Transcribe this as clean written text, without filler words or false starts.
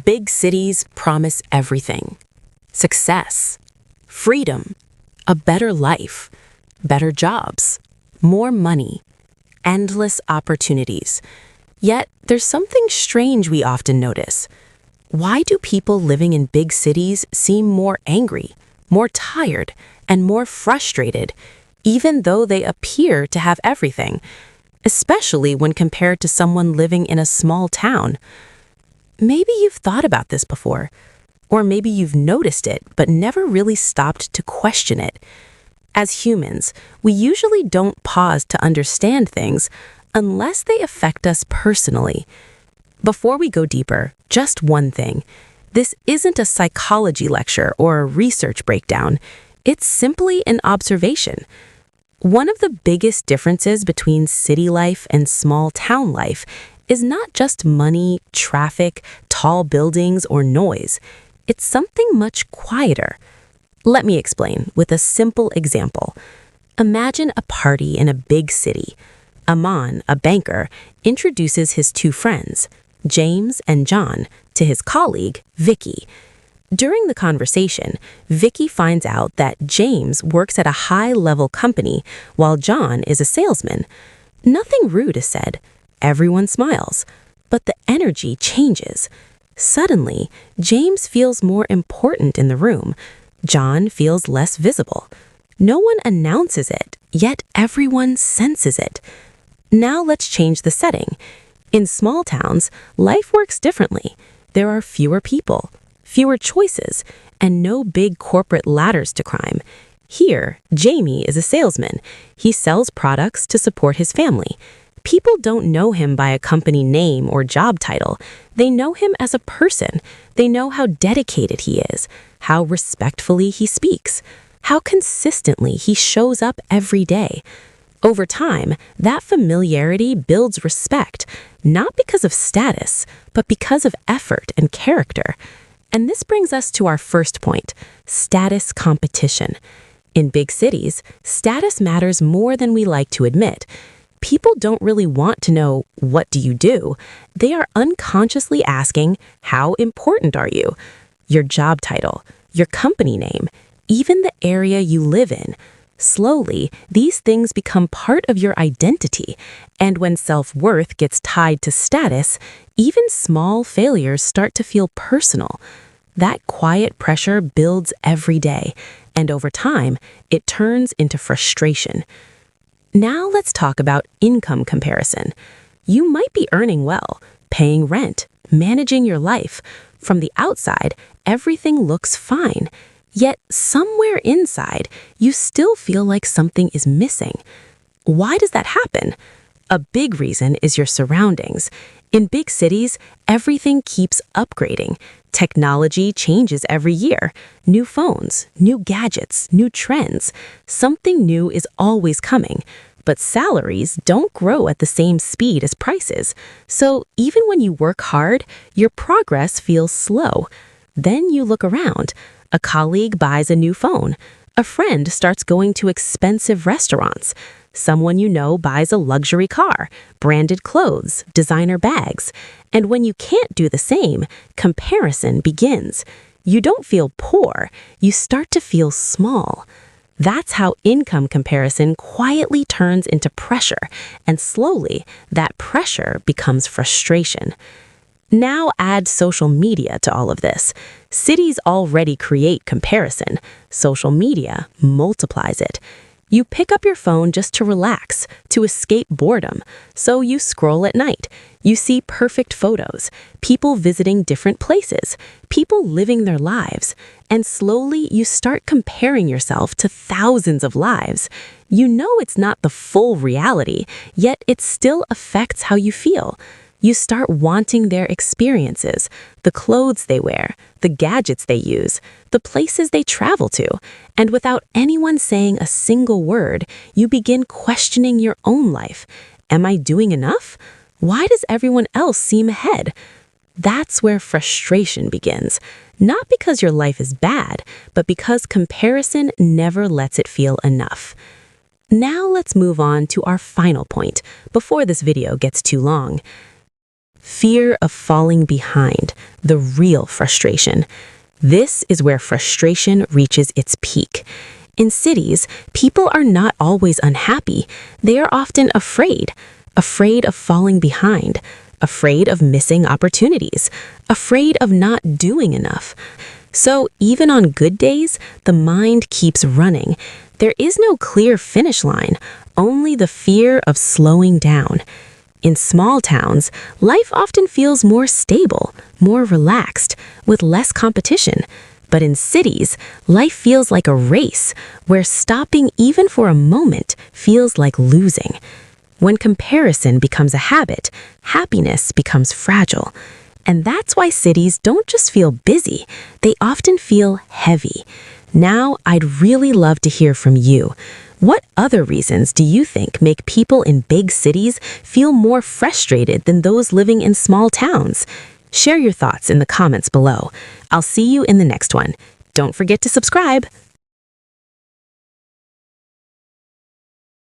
Big cities promise everything: success, freedom, a better life, better jobs, more money, endless opportunities. Yet, there's something strange we often notice. Why do people living in big cities seem more angry, more tired, and more frustrated, even though they appear to have everything, especially when compared to someone living in a small town? Maybe you've thought about this before, or maybe you've noticed it but never really stopped to question it. As humans, we usually don't pause to understand things unless they affect us personally. Before we go deeper, just one thing. This isn't a psychology lecture or a research breakdown. It's simply an observation. One of the biggest differences between city life and small town life is not just money, traffic, tall buildings, or noise. It's something much quieter. Let me explain with a simple example. Imagine a party in a big city. Aman, a banker, introduces his two friends, James and John, to his colleague, Vicky. During the conversation, Vicky finds out that James works at a high-level company while John is a salesman. Nothing rude is said. Everyone smiles, but the energy changes. Suddenly, James feels more important in the room. John feels less visible. No one announces it, yet everyone senses it. Now let's change the setting. In small towns, life works differently. There are fewer people, fewer choices, and no big corporate ladders to climb. Here, Jamie is a salesman. He sells products to support his family. People don't know him by a company name or job title. They know him as a person. They know how dedicated he is, how respectfully he speaks, how consistently he shows up every day. Over time, that familiarity builds respect, not because of status, but because of effort and character. And this brings us to our first point: status competition. In big cities, status matters more than we like to admit. People don't really want to know, "What do you do?" They are unconsciously asking, "How important are you?" Your job title, your company name, even the area you live in. Slowly, these things become part of your identity, and when self-worth gets tied to status, even small failures start to feel personal. That quiet pressure builds every day, and over time, it turns into frustration. Now let's talk about income comparison. You might be earning well, paying rent, managing your life. From the outside, everything looks fine. Yet somewhere inside, you still feel like something is missing. Why does that happen? A big reason is your surroundings. In big cities, everything keeps upgrading. Technology changes every year. New phones, new gadgets, new trends. Something new is always coming. But salaries don't grow at the same speed as prices. So even when you work hard, your progress feels slow. Then you look around. A colleague buys a new phone. A friend starts going to expensive restaurants. Someone you know buys a luxury car, branded clothes, designer bags. And when you can't do the same, comparison begins. You don't feel poor, you start to feel small. That's how income comparison quietly turns into pressure, and slowly, that pressure becomes frustration. Now add social media to all of this. Cities already create comparison. Social media multiplies it. You pick up your phone just to relax, to escape boredom. So you scroll at night. You see perfect photos, people visiting different places, people living their lives. And slowly you start comparing yourself to thousands of lives. You know it's not the full reality, yet it still affects how you feel. You start wanting their experiences, the clothes they wear, the gadgets they use, the places they travel to. And without anyone saying a single word, you begin questioning your own life. Am I doing enough? Why does everyone else seem ahead? That's where frustration begins. Not because your life is bad, but because comparison never lets it feel enough. Now let's move on to our final point before this video gets too long. fear of falling behind, the real frustration. This is where frustration reaches its peak. In cities, people are not always unhappy. They are often afraid of falling behind, afraid of missing opportunities, afraid of not doing enough. So even on good days, the mind keeps running. There is no clear finish line, only the fear of slowing down. In small towns, life often feels more stable, more relaxed, with less competition. But in cities, life feels like a race, where stopping even for a moment feels like losing. When comparison becomes a habit, happiness becomes fragile. And that's why cities don't just feel busy, they often feel heavy. Now, I'd really love to hear from you. What other reasons do you think make people in big cities feel more frustrated than those living in small towns? Share your thoughts in the comments below. I'll see you in the next one. Don't forget to subscribe.